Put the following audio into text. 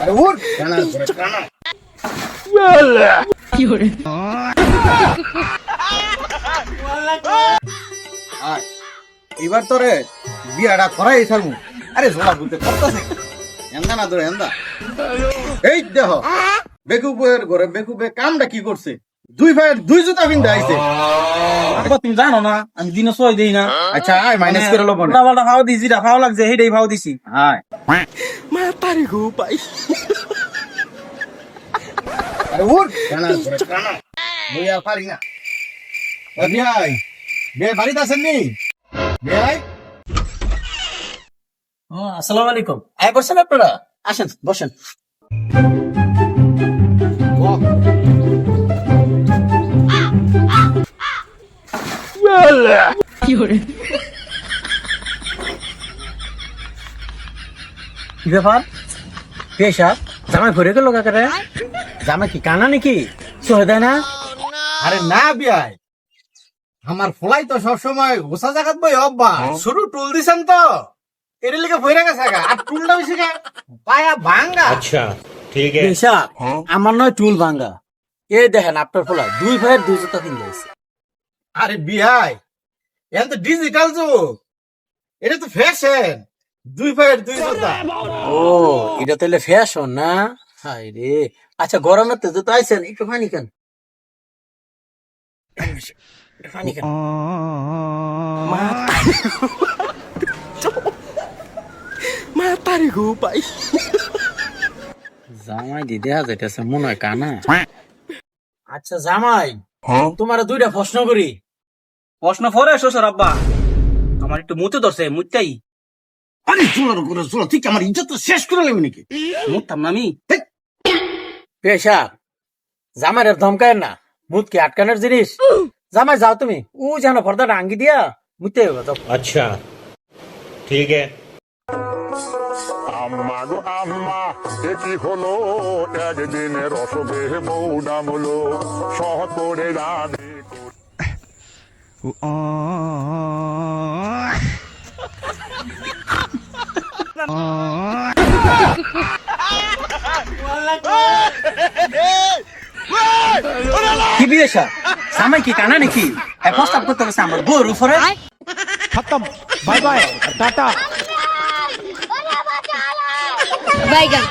আরে উঠ কানা ধরে কানা কি হরে আয় এবার তোরে বিয়াটা করাই ছাড়বো। আরে ঝোলা বুঝতে করতেছে এন্দা না ধরে এন্দা। এই দেহ বেকুবের ঘরে বেকুবে কামটা কি করছে? দুই ভাইয়ের দুই জুতা পিনতে আইছে। আব্বা তুমি জানো না আমি দিনে সই দেই না। আচ্ছা আয় মাইনাস করে লব না। উল্টা ভাও দিছি যেটা ভাও লাগছে সেইটাই ভাও দিছি। আয় মাতারি গো পাই আরে উঠ কানা ধরে কানা মুই আর পারি না। এ বিয়াই বিয়াই বাড়িতে আছেন নি? বিয়াই আসসালামু আলাইকুম। আয় করছেন আপনারা? আসেন বসেন। কি হরে কি ব্যাপার? পেশা জামাই ভরে গেল কাকারে? জামাই কি কানা নাকি? সহে দেয় না? আরে না বিয়াই আমার ফলাই তো সবসময় গোসা জায়গাত বই অব্বা শুরু টুল দিছেন তো এর লিগে ভইরা গেছে গা আর টুলটা হইছে গা পায়া ভাঙ্গা। अच्छा ठीक है। পেশা আমার নয় টুল ভাঙ্গা। এই দেখেন আপনার ফলা দুই ভাইয়ের দুই জুতা কিনে যাইছে। আরে বিয়াই এখন তো ডিজিটাল যুগ, এটা তো ফ্যাশন। দুই পায়ের দুই জুতা। ও এটা তাহলে ফ্যাশন না? হাই রে আচ্ছা গরমের তো জুতা আইছেন একটু পানি খান। পানি খান। মাতারি গো পাই জামাই দি দেখা যাইতেছে মনে হয় কানা। আচ্ছা জামাই তোমার দুইটা প্রশ্ন করি। প্রশ্ন পরে শ্বশুর আব্বা আমার একটু মুতে ধরছে মুতটাই আরে জোলার করে জোলা ঠিক আমার ইজ্জত তো শেষ করে নেবে নাকি? মুততাম না আমি। পেশা জামাইয়ের ধমকায় না, মুদ কি আটকানোর জিনিস? জামাই যাও তুমি ও যেন পর্দাটা আঙ্গি দিয়া মুতে যাও। अच्छा ठीक है। আম্মা গো আম্মা এ কি হলো একদিনের অসুখে বউ ডামলো শহর করে রাধে কি বিয়েশা জামাই কি কানা নাকি? প্রস্তাব করতে গেছে আমার বউর উপরে। বাইগান